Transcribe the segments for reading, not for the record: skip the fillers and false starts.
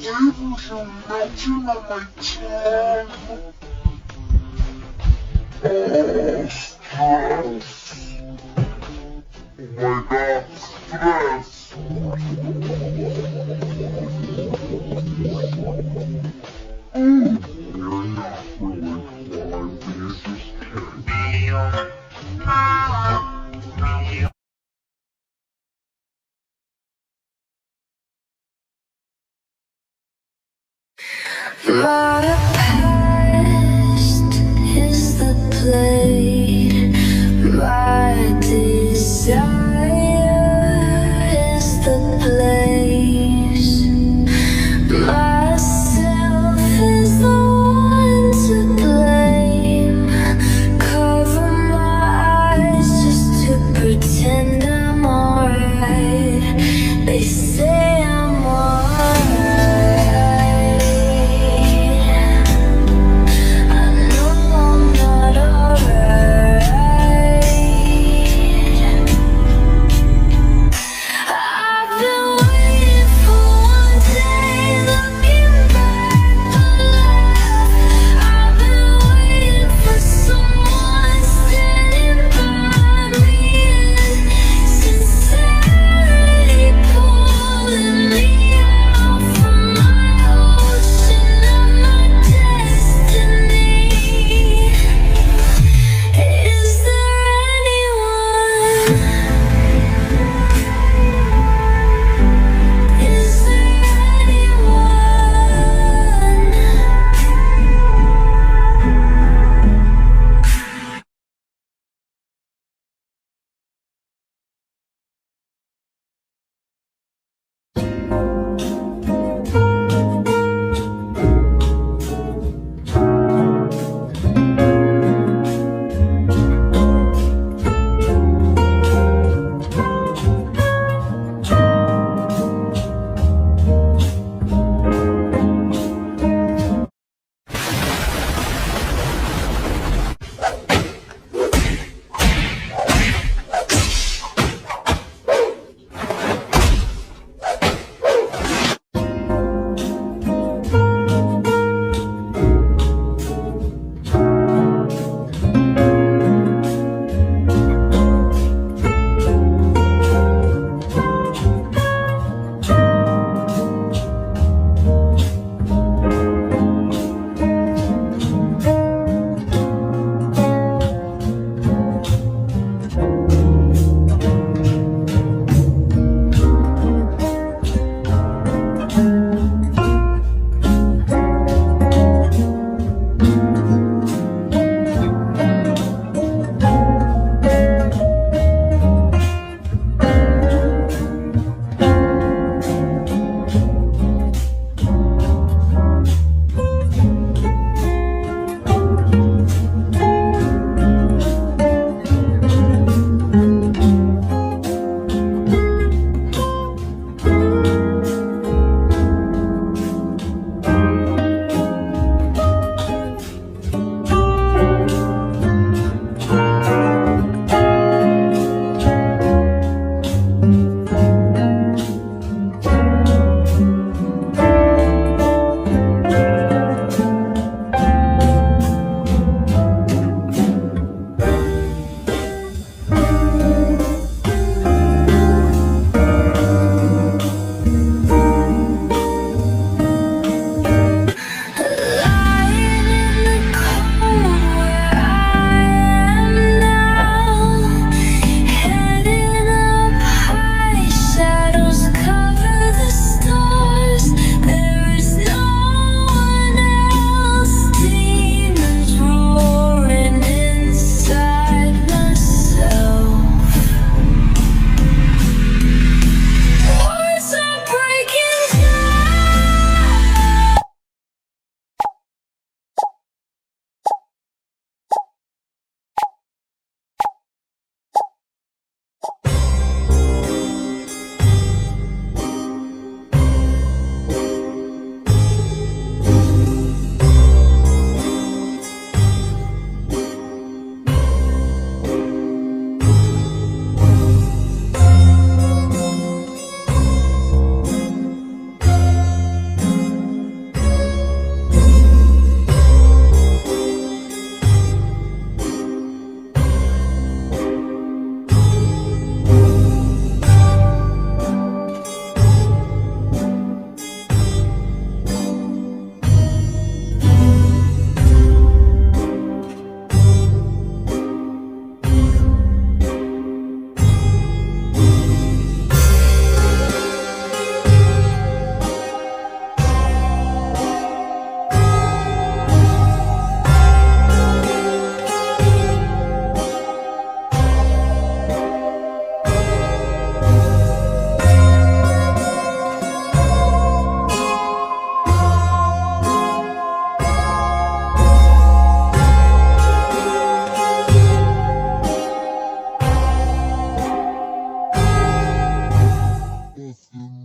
You're melting on my tongue. Oh, stress. Oh my god, stress. You're not really flying, you're just kidding. My past is the plane. My desire is the place. Myself is the one to blame. Cover my eyes just to pretend I'm alright. They say I'm alright. Pull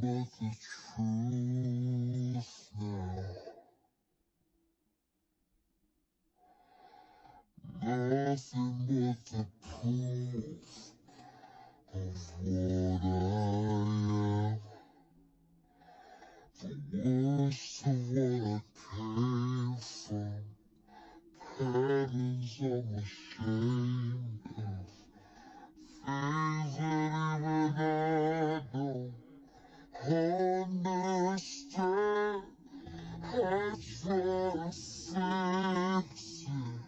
but the truth now. Nothing but the proof of what I am. The worst of what I came from. Patterns I'm ashamed of. Things that even I don't understand. I try to fix it.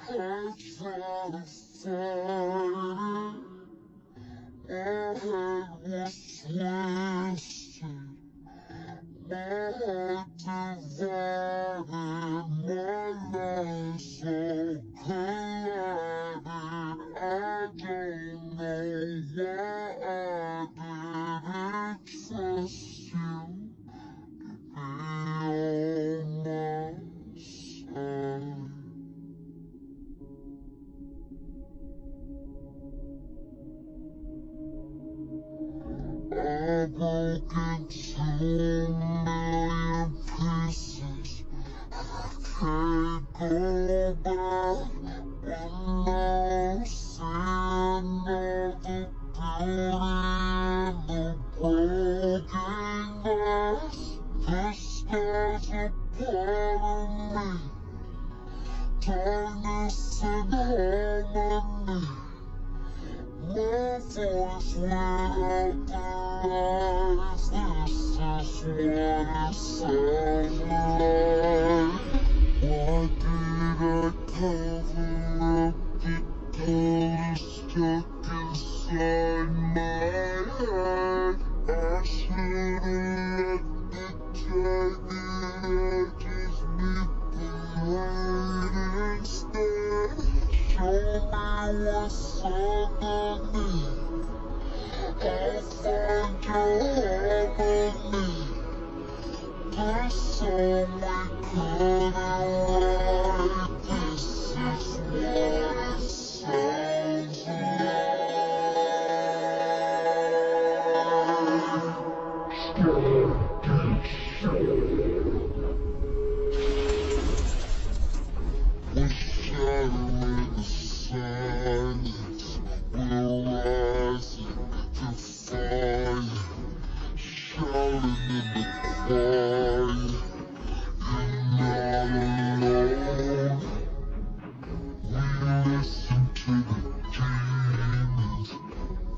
I try to fight it. My head was twisted. My heart divided. My lies all collided. I don't know why I didn't trust you to be on my side. I broke into 1,000,000 pieces. I can't go back, but now I'm seeing all the beauty in the broken glass. The sky's a part of me, darkness and harmony. My voice without the lies. This is what it sounds like. Why did I cover up the color stuck inside my head? I should've let the jagged edges meet the light instead. Show me what's underneath. I'll find your harmony. There's so we couldn't write. This is what it sounds we're shattering the silence. We're rising to fire. Shouting in the quiet. You're not alone. We listen to the demons.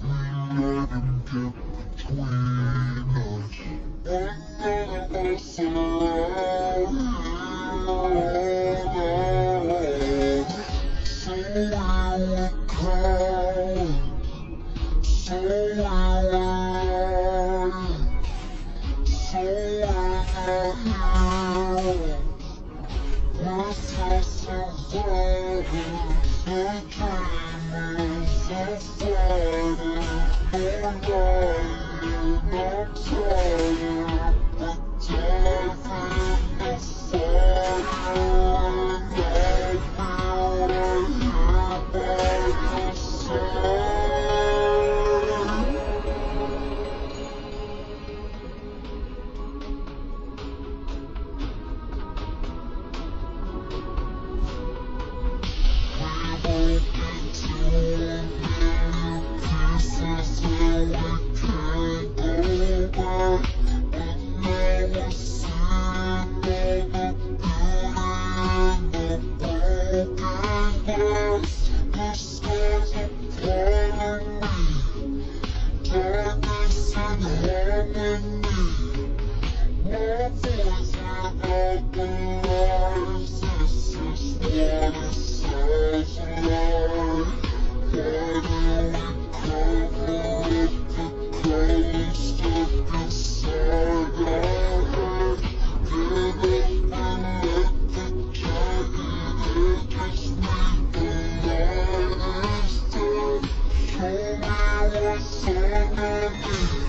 We let them get between us. But none of us are out here on our own. So we were cowards. So we were lying. So we're not heroes. We're still survivors. The dreamers, the fighters. No lying, I'm tired. But dive in the fire. And I'll be right here by your side. We broke into 1,000,000 pieces and we can't go back. But now we're seeing all the beauty in the broken glass. The sky's a part of me, darkness and harmony. My voice without the lies. This is what it sounds like. Why do we cover up the color stuck inside our head? Get up and let the jagged edges meet the light instead. Show me what's underneath.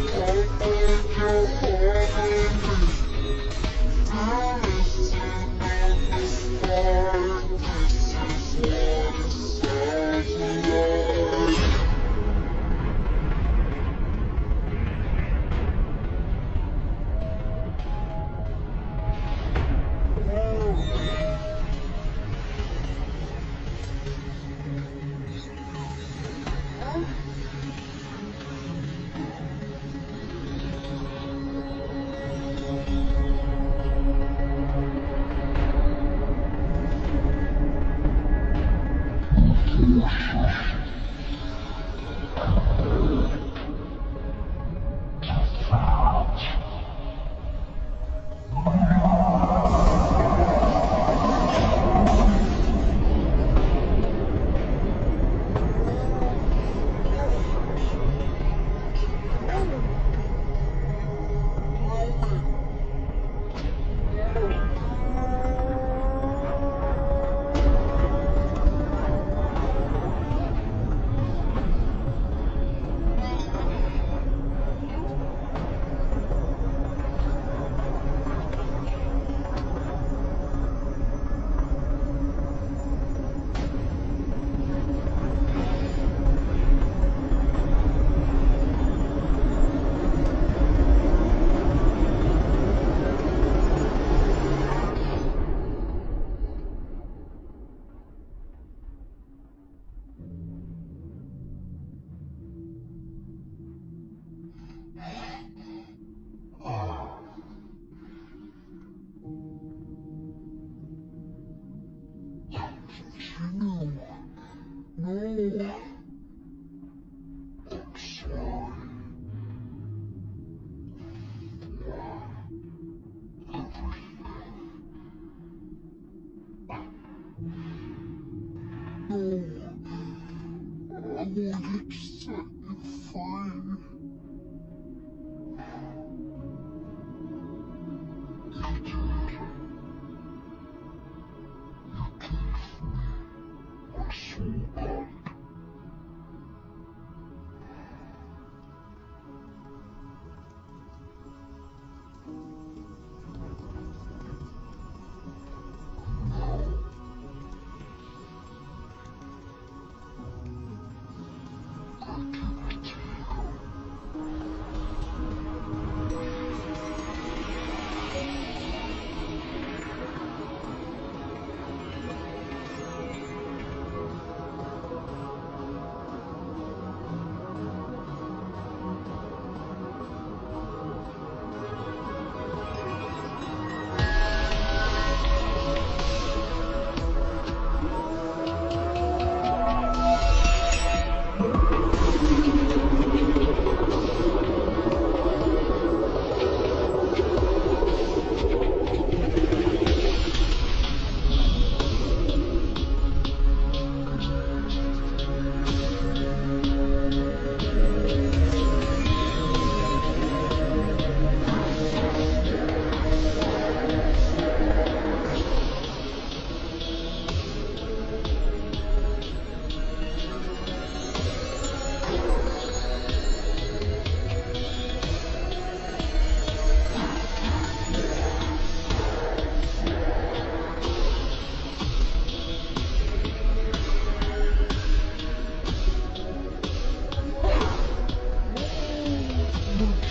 I'll find your harmony. Listen on the fight. This is what it sounds like.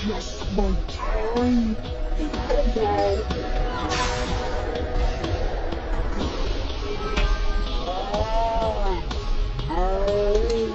just my time. Wow. Already